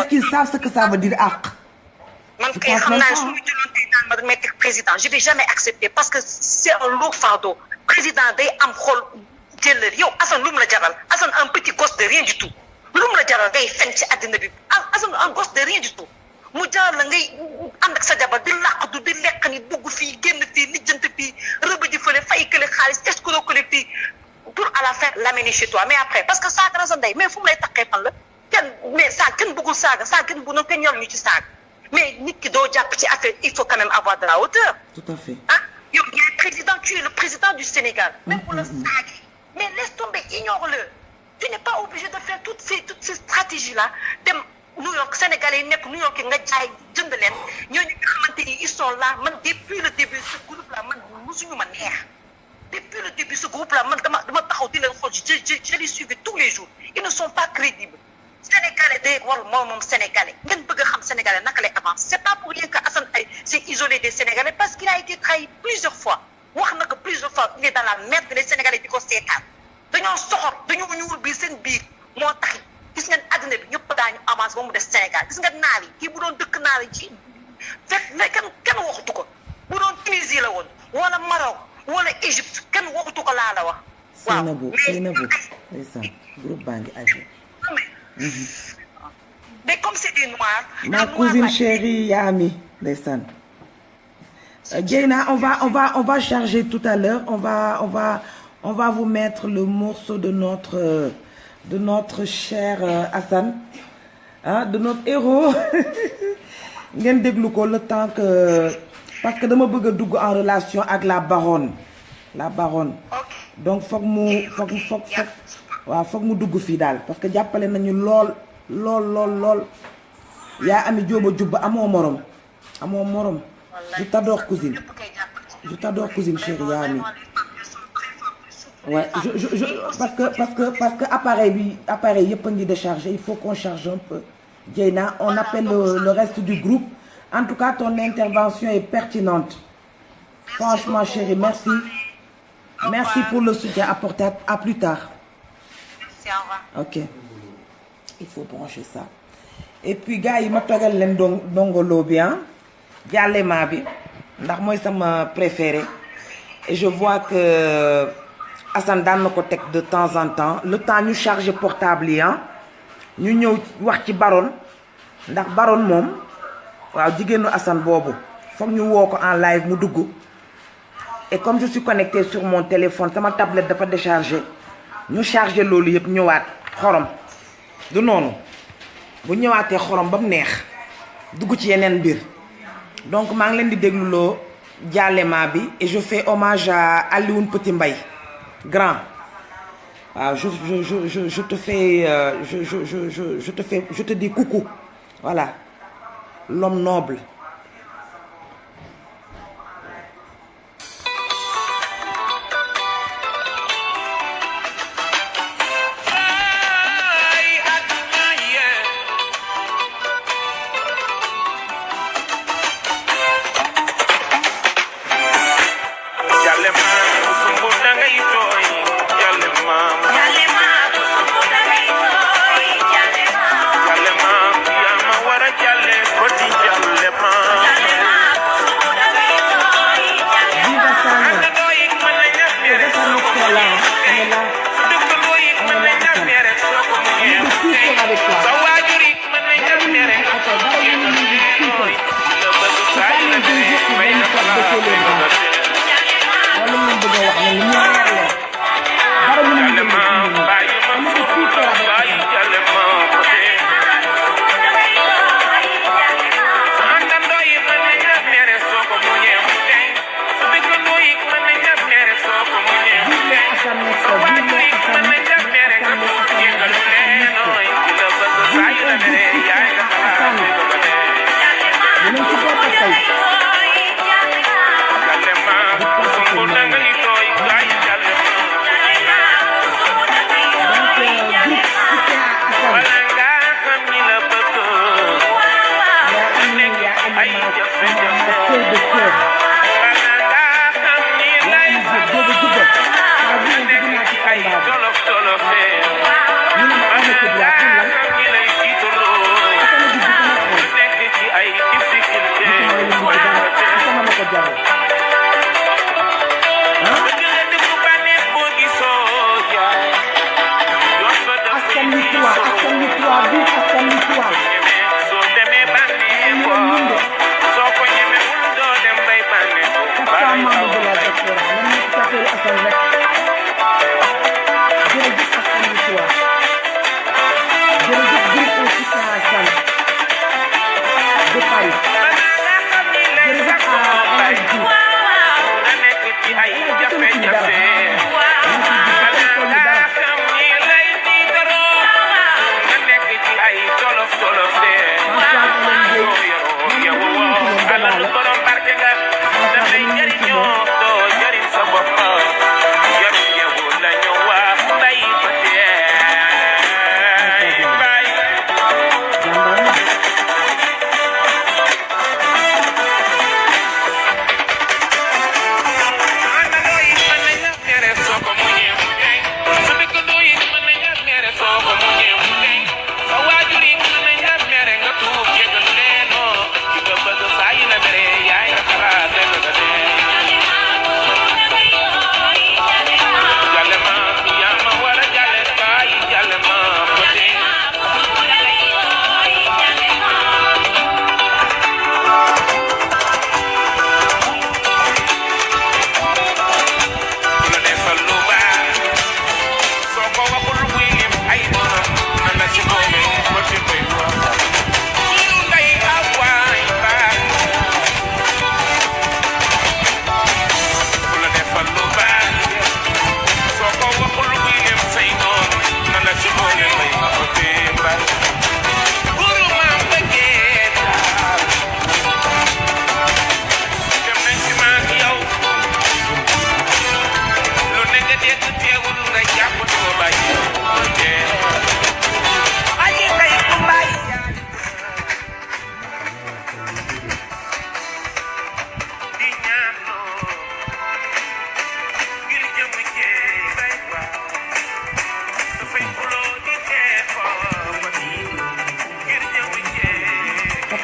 qu'ils savent ce que ça veut dire àq. man kay xam naa su ñu jëloon tey naan ma damay teg président je vais jamais accepter parce que c'est un lourd fardeau président day am xol jëlal yow Assane lu mu la jaral Assane un petit gosse de rien du tout lu mu la jaral ngay fen ci àddina bi Assane un gosse de rien du tout mu jaral la ngay ànd ak sa jabar di làqatu di lekk ni dugg fii génn fii lijjant fii rëbb ji fële fay kële xaalis escroc kële fii pour à la fin l'amener chez toi mais après parce que saaga na sa ndey mais fu mu lay taqee fan la kenn bëggul saaga kenn bu noonu kenn ñor ñu ci saaga mais nit ki doo jàpp ci affaire il faut quand même avoir de la hauteur. tout à fait ah yow yaay président tu es le président du Sénégal. même pour le saagi mais laisse tomber ignore-le tu n'es pas obligé de faire toutes ces stratégies là dem New York Sénégalais yi nekk New York nga jaay jënd leen ñooñu nga xamante ni ils sont là man depuis le début ce groupe là man mosuñu ma neex. Depuis le début ce groupe là man dama taxaw di leen xool je les suivais tous les jours ils ne sont pas crédibles Sénégalais day war moom Sénégalais ngeen bëgg a xam Sénégalais naka lay avancer c'est pas pour rien que Assane ay s'est isolé des Sénégalais parce qu'il a été trahi plusieurs fois wax na ko plusieurs fois il est dans la merde les Sénégalais di ko seetaan dañoo soxor dañoo ñuul biir seen biir moo tax gis ngeen àddina bi ñëpp daañu avance ba mu des Sénégal gis nga naar yi kii bu doon dëkk naar yi ci fekk mais kenn waxatu ko bu doon Tunisie la woon wala Maroc wala Égypte kenn waxatu ko laa la wax. waaw Seynabou ndeysaan groupe baa ngi agi. mais comme c'est des noirs. ma cousine chérie Yami ndeysaan. Dieyna on va charger tout à l'heure on va vous mettre le morceau de notre cher Assane ah de notre héros ngeen déglu ko le temps que. parce que dama bëgg a dugg en relation ak la baronne donc foog mu dugg fii daal parce que jàppale nañu lool yaa ami jóoba jubba amoo morom je t'adore cousine chérie yaa ami Ouais, parce que appareil yëpp a ngi déchargé, il faut qu'on charge un peu. Dieyna, on appelle le reste du groupe. En tout cas, ton intervention est pertinente. Franchement, chérie, merci. Merci pour le soutien apporté. À plus tard. Merci, au revoir. Ok. Il faut brancher ça. Et puis, gars, il m'a togal len dongolo bien. Dialema bi. Ndax moy sama préféré. Et je vois que Assane daan na ko teg de temps en temps. Le temps ñu charger portable yi ñu ñëw wax ci Baron. Ndax Baron moom waaw jigéenu Assane boobu foog ñu woo ko en live mu dugg. Et comme je suis connecté sur mon téléphone sama tablette dafa déchargé ñu chargé loolu yëpp ñëwaat xorom du noonu bu ñëwaatee xorom ba mu neex dugg ci yeneen mbir donc maa ngi leen di dégluloo Dialema bi et je fais hommage à Alioune Petit Mbaye grand waaw je te fais je te dis coucou voilà l'homme noble.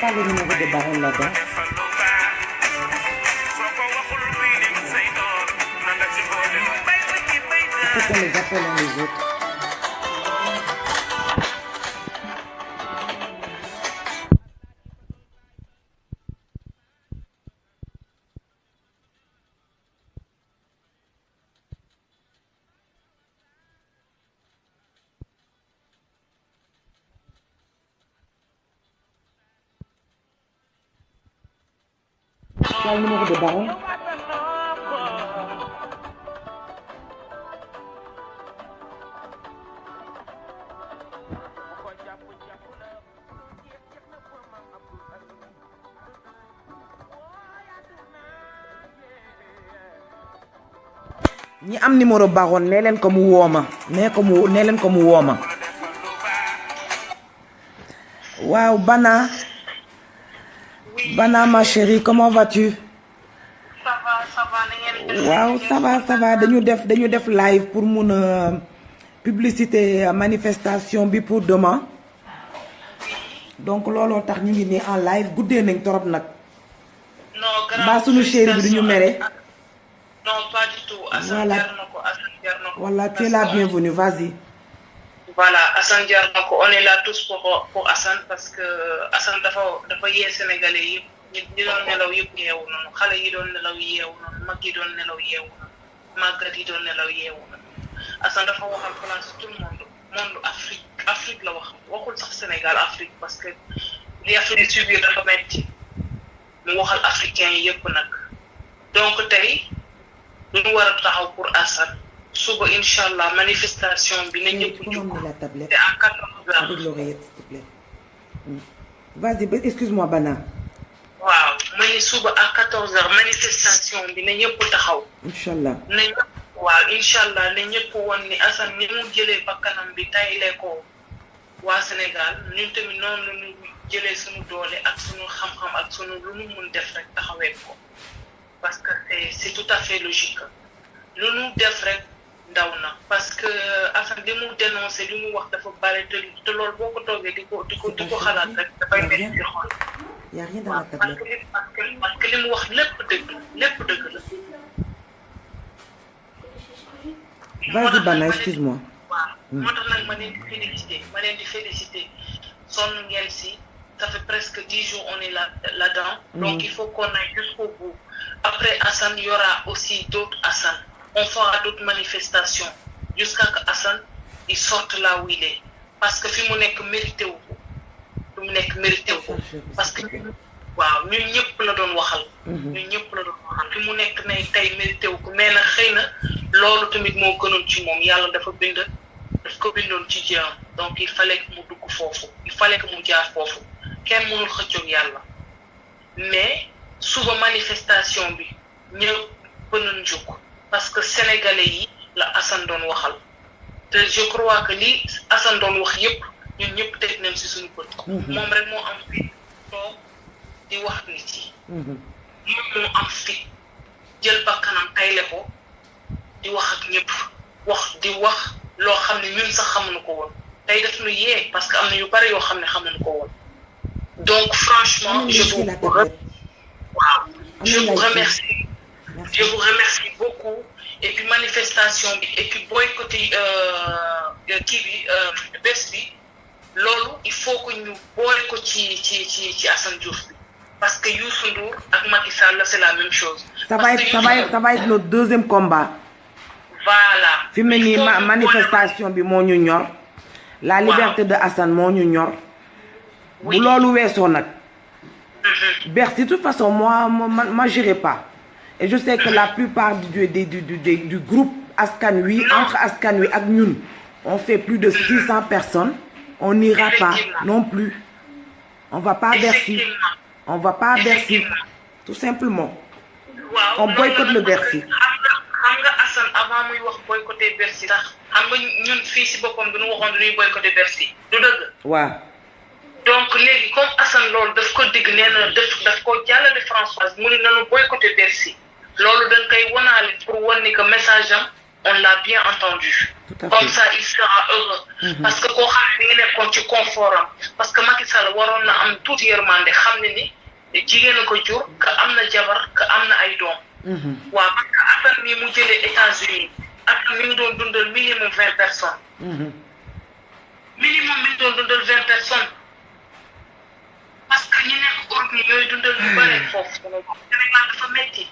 pas le numéro de Baron là-bas. Il faut qu'on les appelle les autres. Tu as le numéro de Baron? ñi am numéro Baron nee leen ko mu wooma nee leen ko mu wooma. waaw Bana ma chérie, comment vas-tu? Ça va. waaw ça va dañu def live pour mun a publicité manifestation bi pour demain. donc looloo tax ñu ngi nii en live guddee nañ torop nag. mbaa suñu chérie bi duñu mere. Non, pas du tout. Voilà. Voilà, tu es la bienvenue, vas-y. Voilà, Assane Diarnoko, on est là tous pour Assane parce que Assane dafa yee Sénégalais yëpp ñi doon nelaw yëpp yeewu noonu xale yi doon nelaw yeewu noonu mag yi doon nelaw yeewu noonu màggat yi doon nelaw yeewu noonu Assane dafa waxal place tout le monde Afrique la waxul sax Sénégal Afrique parce que li Afrique di subir dafa metti mu waxal africain yi yëpp nag donc tey ñu war a taxaw pour Assane suba inchallah manifestation bi na ñëpp jóg la tablette c'est à 14h avec l'oreillette s'il te plaît. Vas-y, excuse-moi Bana. waaw ma ni suba à 14h manifestation bi na ñëpp taxaw inchallah na ñëpp waaw inchallah na ñëpp woon ni Assane ni mu jëlee bakkanam bi tayle ko waa Sénégal ñun tamit noonu la ñu jëlee suñu doole ak suñu xam-xam ak suñu lu ñu mun def rek taxawee ko parce que c'est tout à fait logique lu ñu def rek ndaw na parce que Assane li mu dénoncé li mu wax dafa bari te loolu boo ko toogee di ko xalaat rek dafay nekk ci xol. y a rien dans la tablette. parce que li mu wax lépp dëgg la. Vas-y Bana, excuse-moi. waaw moo tax nag ma leen di féliciter sonn ngeen si ça fait presque 10 jours on est là-dedans. Donc il faut qu'on aille jusqu'au bout. Après Assane, il y aura aussi d'autres Assane. On fera d'autres manifestations jusqu'à que Assane il sorte là où il est. Parce que fi mu nekk mérité wu ko. Parce que waaw ñun ñëpp la doon waxal. Fi mu nekk nay tey mérité wu ko mais nag xëy na loolu tamit moo gënoon ci moom yàlla daf ko bindoon ci jéem donc il fallait que mu dugg foofu il fallait que mu jaar foofu kenn mënul xëccoog yàlla mais suba manifestation bi ñëpp nañ jóg parce que sénégalais yi la Assane doon waxal te je crois que li Assane doon wax yëpp ñun ñëpp teg nañ ci suñu bët. moom rek moo am fit toog di wax nit yi. moom moo am fit jël bakkanam tayle ko di wax ak ñëpp di wax loo xam ne ñun sax xamuñu ko woon tey def nu yee parce que am na yu bari yoo xam ne xamuñu ko woon donc franchement je vous remercie beaucoup et puis manifestation bi et puis boycotter kii bi bés bi loolu il faut que ñu boole ko ci Assane Diouf bi parce que Youssou Ndour ak Macky Sall c'est la même chose. Ça va être notre deuxième combat. Voilà. fi mu ne nii manifestation bi moo ñu ñor. la liberté de Assane moo ñu ñor. bu loolu weesoo nag. Bercy de toute façon moi j'irai pas. Et je sais que la plupart du groupe Askan Wi entre Askan Wi ak ñun on fait plus de 600 personnes. On n'ira pas non plus. On va pas à Bercy. On va pas à Bercy. Tout simplement. On boycotte le Bercy. xam nga Assane avant muy wax boycotter Bercy sax xam nga ñun fii si boppam du ñu waxoon dañuy boycotter Bercy du dëgg. waaw. donc léegi comme Assane loolu daf ko digg nee na daf ko jàllale Françoise mu ne nañu boycotter Bercy loolu dañ koy wanaale pour wan ni que message am on l'a bien entendu. Comme ça il sera heureux. Parce que koo xam ne nga nekkoon ci confort am parce que Macky Sall waroon na am tuuti yërmande xam ne ni jigéen a ko jur que am na jabar que am na ay doom. waaw parce que affaire bi mu jëlee États-Unis ak mi ngi doon dundal minimum 20 personnes. minimum mi ngi doon dundal 20 personnes. parce que ñi nekk Europe ni ñooy dundal lu bare foofu. Sénégal dafa metti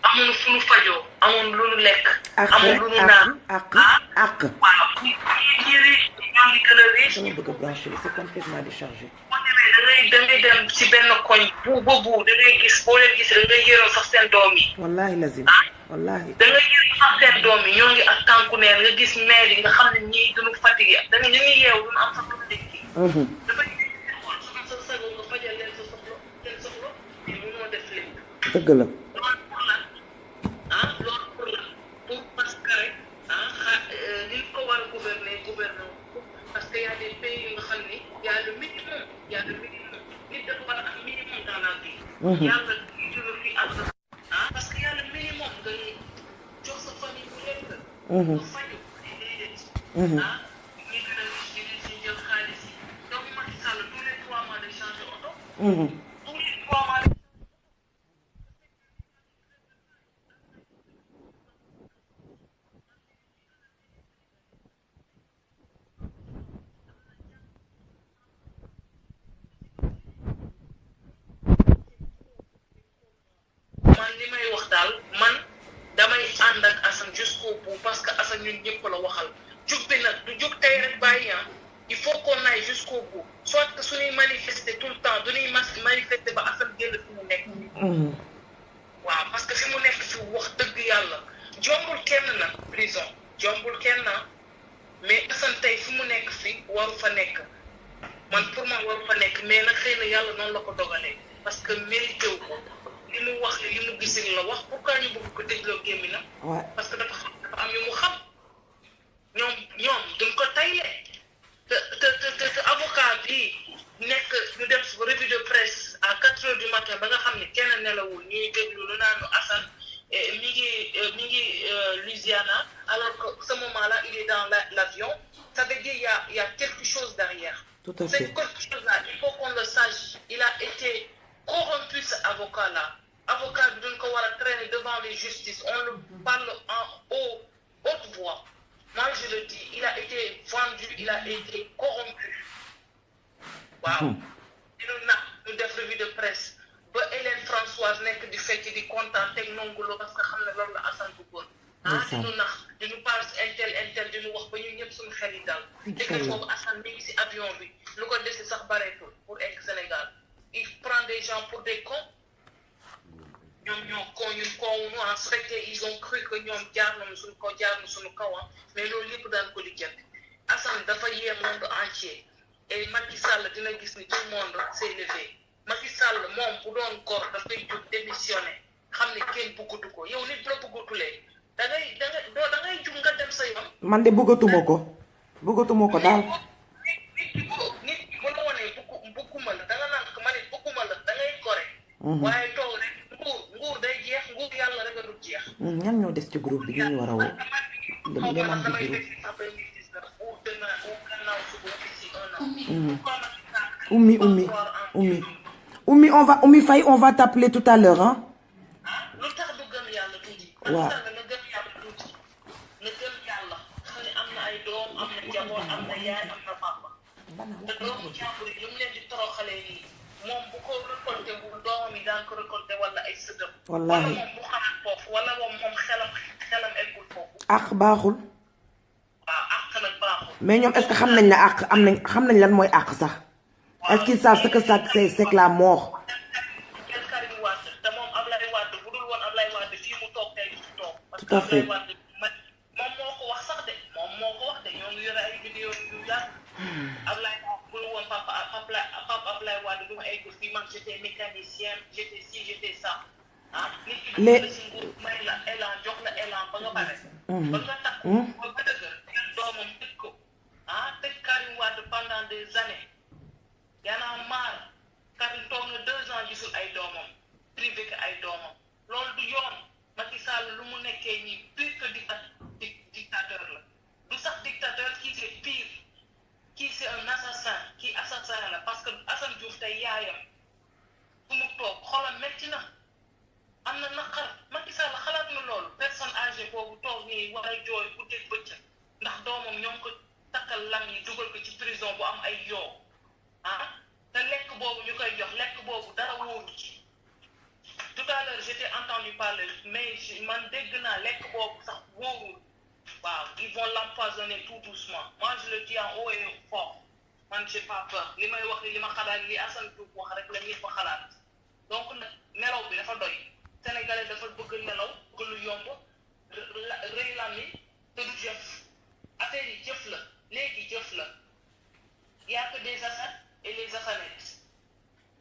amuñu fu ñu fajoo amuñu lu ñu lekk. amuñu lu ñu naan waaw ñi riche ñoo ngi gën a riche. dama bëgg a brancher c'est complètement déchargé. boo demee da ngay dem si benn koñ bu ba bu da ngay gis boo leen gis da ngay yërëm sax seen doom yi. wallahi lazim wallahi. da ngay yërëm sax seen doom yi ñoo ngi ak tànku neen nga gis maire yi nga xam ne ñii duñu fatigué da nga ñu ngi yeewu duñu am sax lu ñu dégg. dafa xool sa sago nga fajal leen sa soxla seen soxla mais mënoo def lépp. dëgg la. loolu pour lan loolu pour lan pour parce que rek ni ko war a gouverner parce que y a des pays yu nga xam ni y a le minimum nit dafa war a am minimum dans la vie. yàlla jël fi ak parce que y a le minimum nga jox sa famille bu lekk. nga faju déedéet. ñi gën a riche di jël xaalis yi donc Macky Sall tous les 3 mois de changer oto. tous les 3 mois. man li may wax daal man damay ànd ak Assane jusqu'au bout parce que Assane ñun ñëpp la waxal jug bi nag du jug tey rek bàyyi il faut qu'on aille jusqu'au bout soit que suñuy manifester tout le temps duñuy manifester ba Assane génn fi mu nekk. waaw parce que fi mu nekk fi wax dëgg yàlla jombul kenn na prison jombul kenn na mais Assane tey fi mu nekk fi waru fa nekk man pour man waru fa nekk mais nag xëy na yàlla noonu la ko dogalee parce que mérité wu ko. li mu wax li mu gis la wax pourquoi ñu bëgg ko dégloo gémmi na parce que dafa am yu mu xam ñoom duñ ko tayle te avocat bi nekk ñu def revue de presse à 4 heures du matin ba nga xam ne kenn nelawul ñuy déglu lu naanu Assane mi ngi Louisiana alors que ce moment-là il est dans l'avion ça veut dire il y a quelque chose derrière. Tout à fait. C'est quelque chose là il faut qu'on le sache il a été corrompu cet avocat-là. Avocat bi duñ ko war a traîner devant les justices on le parle en haute voix moi je le dis il a été vendu il a été corrompu waaw dinu nag ñu def revue de presse ba Hélène Françoise nekk di fecc di kontaan teg nonguloo parce que xam ne loolu la Assane bëggoon dinu nax dinu passe intel dinu wax ba ñun ñëpp suñu xel yi dal dëgg boobu Assane mi ngi si avion bi lu ko desi sax bareetul pour egg Sénégal il prend des gens pour des cons ñoom ñoo ko ñun koowu en fait ils ont cru que ñoom jaar nañu suñu kaw mais loolu lépp daan ko lijjanti Assane dafa yee monde entier et Macky Sall dina gis ni tout le monde s'est levé Macky Sall moom bu doon góor dafay jóg démissionné xam ne kenn bëggatu ko yow nit la bëggatulee da ngay jug nga dem sa yoon. man de bëggatuma ko daal. nit bu la wanee bëgguma la da nga naan ko man it bëgguma la da ngay gore. waaye toog rek nguur day jeex nguur yàlla rek a dul jeex. ñan ñoo des ci groupe bi ñu war a woo. Oumi Faye on va t'appeler tout à l'heure hein. lu tax du gëm yàlla tuuti. waaw nga gëm yàlla tuuti nga gëm yàlla xam ne am na ay doom am na njaboot am na yaay am na papa te doomu jàmbur yi mu leen di toroxalee nii moom bu ko récolté wul doomam yi daan ko récolté wala ay sëtam. wallaahi wala moom bu xalaat foofu wala moom xelam eggul foofu. àq baaxul. waaw àq nag baaxul. mais ñoom est-ce que xam nañ ne àq xam nañ lan mooy àq sax. est-ce qu'ils savent ce que ça c'est que la mort. tout à fait. moom moo ko wax sax de moom moo ko wax de ñoo ngi yore ay vidéo yu yàgg. Ablaye bu lu woon papa Ablaye Wade du ma egg fii man j'étais mécanicien j'étais ci j'étais ça ah. nit ki la si nguur may la élan jox la élan ba nga bare. ba nga takk ba nga dëgër doomam tëj ko ah tëj Karim Wade pendant des années. Y'en a marre Karim toog na 2 ans gisul ay doomam privé que ay doomam loolu du yoon. Macky Sall lu mu nekkee nii pire que dictateur la du sax dictateur kii c'est pire kii c'est un assassin kii assassin la parce que Assane Diouf tey yaayam fu mu toog xolam metti na am na naqar Macky Sall xalaat na loolu personne âgée boobu toog nii war a jooy bu dégg bëccëg ndax doomam ñoo ngi ko takkal lam yi dugal ko ci prison bu am ay yoo te lekk boobu ñu koy jox lekk boobu dara wóoru ci tout à l'heure j'étais entendu parler mais man dégg naa lekk boobu sax wóorul waaw ils vont l'empoisonner tout doucement moi je le dis en haut et fort man j'ai pas peur li may wax li ma xalaat li Assane Diouf wax rek la ñëpp xalaat donc nag nelaw bi dafa doy sénégalais dafa bëgg nelaw bëgg lu yomb rëy lam yi te du jëf affaire yi jëf la léegi jëf la y a que des assassins et les assassinettes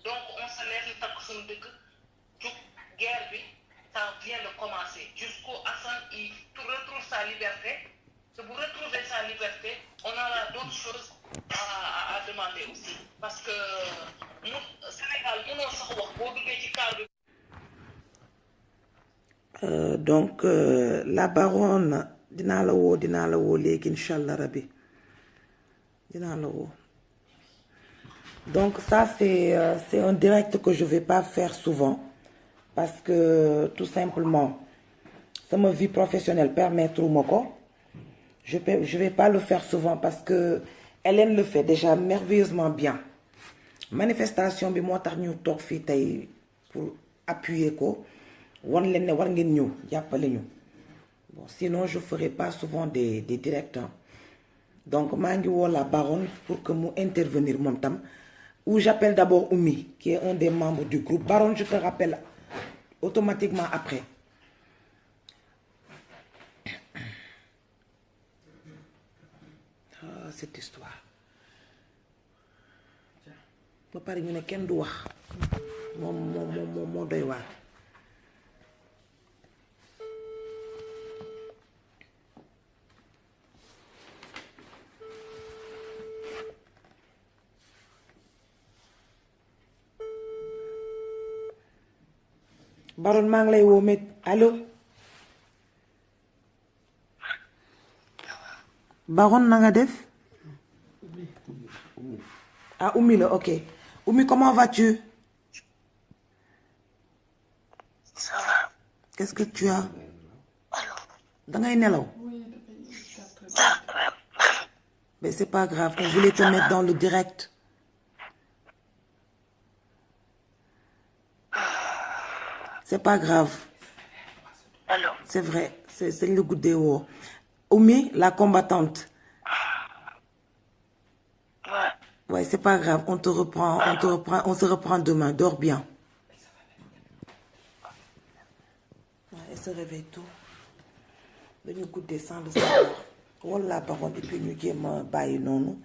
donc on se lève ñu takk suñu dëkk jug guerre bi ça vient de commencer jusqu'au Assane il retrouve sa liberté te bu retrouver sa liberté on aura d'autres choses à demander aussi parce que mu Sénégal mënoo sax wax boo duggee ci cadre donc la baronne dinaa la woo léegi incha allah rabbi dinaa la woo donc ça c'est un direct que je vais pas faire souvent parce que tout simplement sama vie professionnelle permettre ma ko je vais pas le faire souvent parce que Hélène le fait déjà merveilleusement bien manifestation bi moo tax ñu toog fii tey pour appuyer ko wan leen ne war ngeen ñëw jàppale ñu bon sinon je ferai pas souvent des directs donc maa ngi woo la baronne pour que mu intervenir moom tam ou j'appelle d'abord Oumi qui est un des membres du groupe baronne je te rappelle automatiquement après cette histoire ba pare ñu ne kenn du wax moo doy waar baron maa ngi lay woo met allo baron na nga def ah Oumy la ok Oumy comment vas-tu? Ça va. Qu'est-ce que tu as? dangay nelaw? Mais c'est pas grave on voulait te mettre dans le direct. C'est pas grave. Allô. C'est vrai c'est le guddee woo Oumy la combattante. Ouais, c'est pas grave, on se reprend demain, dors bien. Ouais, elle se réveille tôt. Dañu guddee sans le savoir. Walla baronne et puis ñu jéem a bàyyi noonu.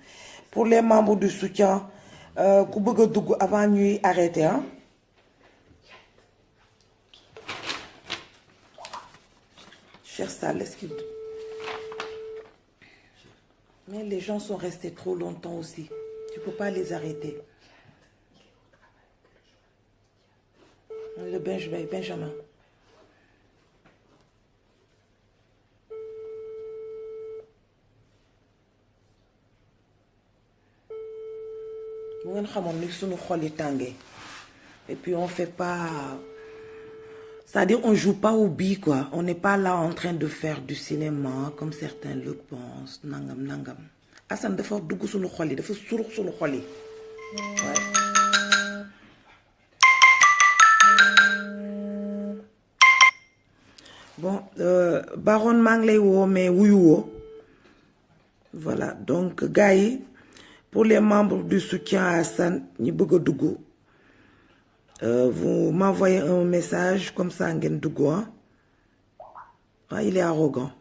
Pour les membres du soutien, ku bëgg a dugg avant ñuy arrêter hein. Cher Sall, est-ce qu'il... Mais les gens sont restés trop longtemps aussi. Tu peux pas les arrêter. Le Benjamin. Vous ngeen xamoon ni sunu xol yi tàngee. Et puis on fait pas... C'est-à-dire on joue pas au billes quoi. On n'est pas là en train de faire du cinéma comme certains le pensent. Nangam. Assane dafa dugg sunu xol yi dafa surux sunu xol yi. Bon baronne maa ngi lay woo mais wuyu woo. Voilà donc gars yi pour les membres du soutien à Assane ñi bëgg a dugg. Vous m'envoyez un message comme ça ngeen dugg hein. Ah, il est arrogant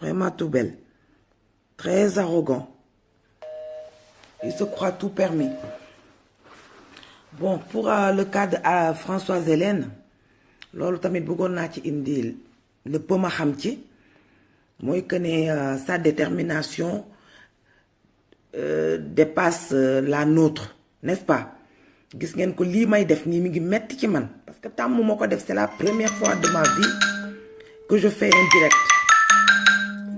vraiment tout belle très arrogant il se croit tout permis. Bon pour le cas de Françoise Hélène loolu tamit bëggoon naa ci indi le peu ma xam ci mooy que ne sa détermination dépasse la nôtre n'est-ce pas. Gis ngeen ko lii may def nii mi ngi metti ci man parce que tàmm moo ko def c'est la première fois de ma vie que je fais un direct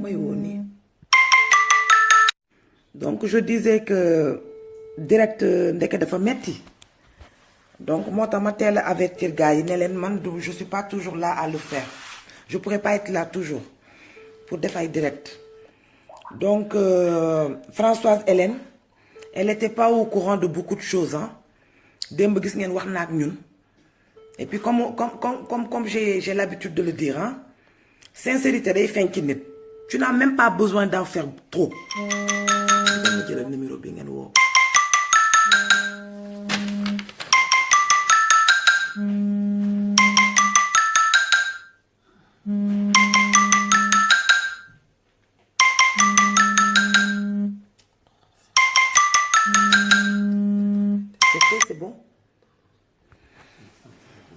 may woo nii donc je disais que direct ndeke dafa metti donc moo tax ma teel a avertir gars yi ne leen man du je suis pas toujours là à le faire je pourrais pas être là toujours pour def ay direct donc Françoise Hélène elle était pas au courant de beaucoup de choses hein démb gis ngeen wax na ak ñun et puis comme j'ai l'habitude de le dire hein sincérité day feeñ ci nit tu n'as même pas besoin d'en faire trop dama jëlal numéro bi ngeen woo c'est bon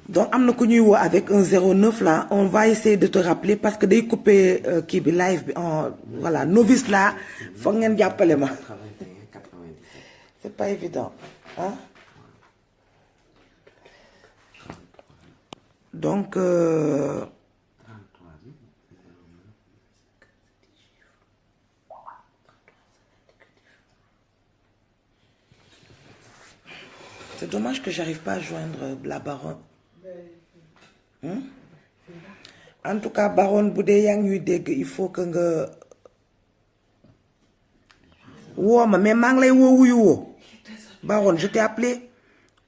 donc am na ku ñuy woo avec un 09 là on va essayer de te rappeler parce que day couper kii bi live bi en voilà novice là foog ngeen jàppale ma c'est pas évident hein donc c'est dommage que j'arrive pas à joindre la baronne en tout cas baronne bu dee yaa ngi ñuy dégg il faut que nga woo ma mais maa ngi lay woo wuyu woo baronne je t'ai appelé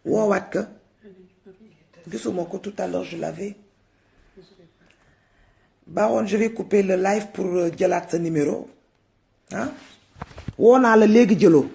woowaat ka gisuma ko tout à l'heure je l'avais baronne je vais couper le live pour jëlaat sa numéro ah woo naa la léegi jëloo